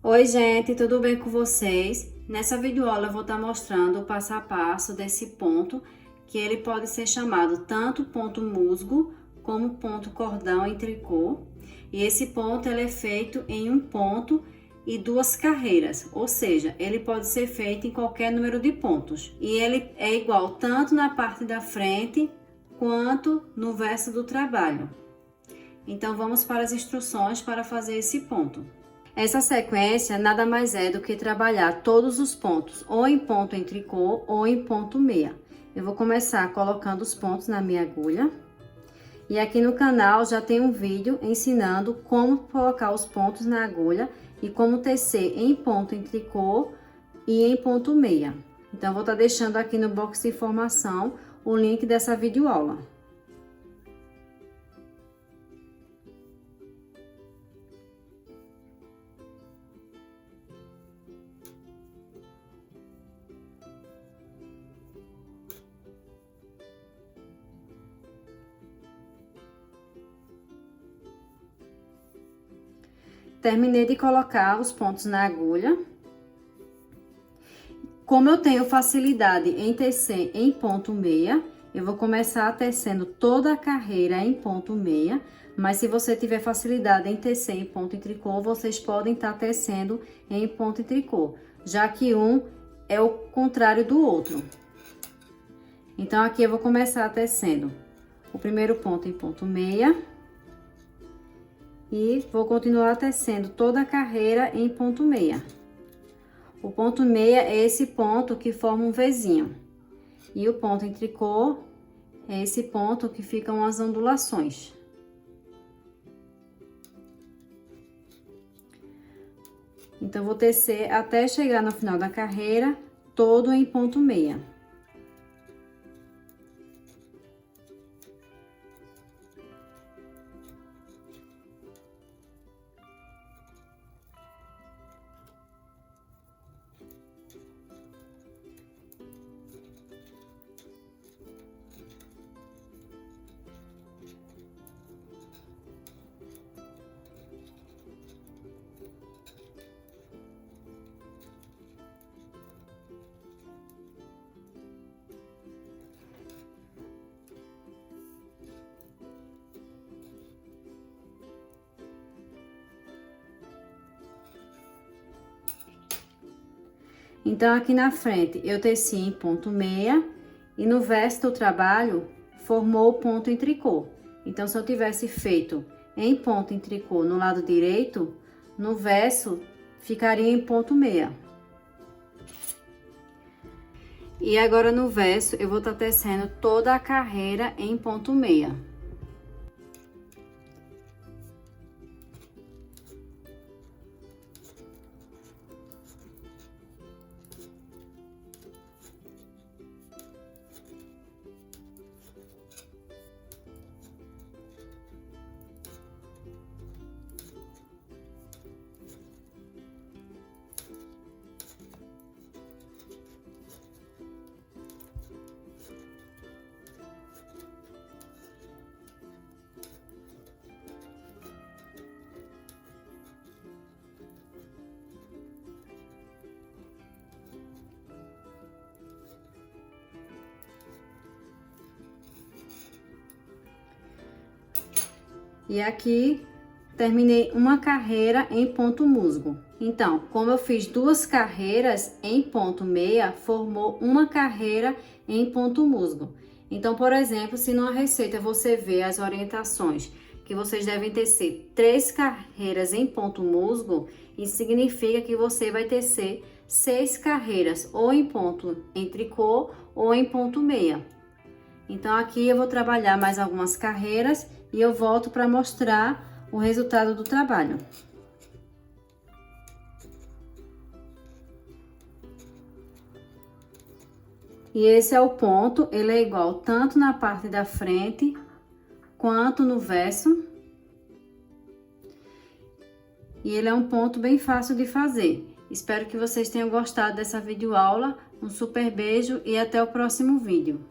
Oi, gente, tudo bem com vocês? Nessa videoaula eu vou estar mostrando o passo a passo desse ponto, que ele pode ser chamado tanto ponto musgo como ponto cordão em tricô. E esse ponto ele é feito em um ponto e duas carreiras, ou seja, ele pode ser feito em qualquer número de pontos. E ele é igual tanto na parte da frente quanto no verso do trabalho. Então vamos para as instruções para fazer esse ponto. Essa sequência nada mais é do que trabalhar todos os pontos, ou em ponto em tricô ou em ponto meia. Eu vou começar colocando os pontos na minha agulha. E aqui no canal já tem um vídeo ensinando como colocar os pontos na agulha e como tecer em ponto em tricô e em ponto meia. Então, vou estar deixando aqui no box de informação o link dessa videoaula. Terminei de colocar os pontos na agulha. Como eu tenho facilidade em tecer em ponto meia, eu vou começar tecendo toda a carreira em ponto meia, mas se você tiver facilidade em tecer em ponto em tricô, vocês podem estar tecendo em ponto em tricô, já que um é o contrário do outro. Então, aqui eu vou começar tecendo o primeiro ponto em ponto meia. E vou continuar tecendo toda a carreira em ponto meia. O ponto meia é esse ponto que forma um Vzinho. E o ponto em tricô é esse ponto que ficam as ondulações. Então, vou tecer até chegar no final da carreira, todo em ponto meia. Então, aqui na frente, eu teci em ponto meia e no verso do trabalho, formou o ponto em tricô. Então, se eu tivesse feito em ponto em tricô no lado direito, no verso, ficaria em ponto meia. E agora, no verso, eu vou estar tecendo toda a carreira em ponto meia. E aqui, terminei uma carreira em ponto musgo. Então, como eu fiz duas carreiras em ponto meia, formou uma carreira em ponto musgo. Então, por exemplo, se numa receita você vê as orientações que vocês devem tecer 3 carreiras em ponto musgo, isso significa que você vai tecer 6 carreiras ou em ponto em tricô ou em ponto meia. Então, aqui eu vou trabalhar mais algumas carreiras e eu volto para mostrar o resultado do trabalho. E esse é o ponto, ele é igual tanto na parte da frente quanto no verso. E ele é um ponto bem fácil de fazer. Espero que vocês tenham gostado dessa videoaula. Um super beijo e até o próximo vídeo.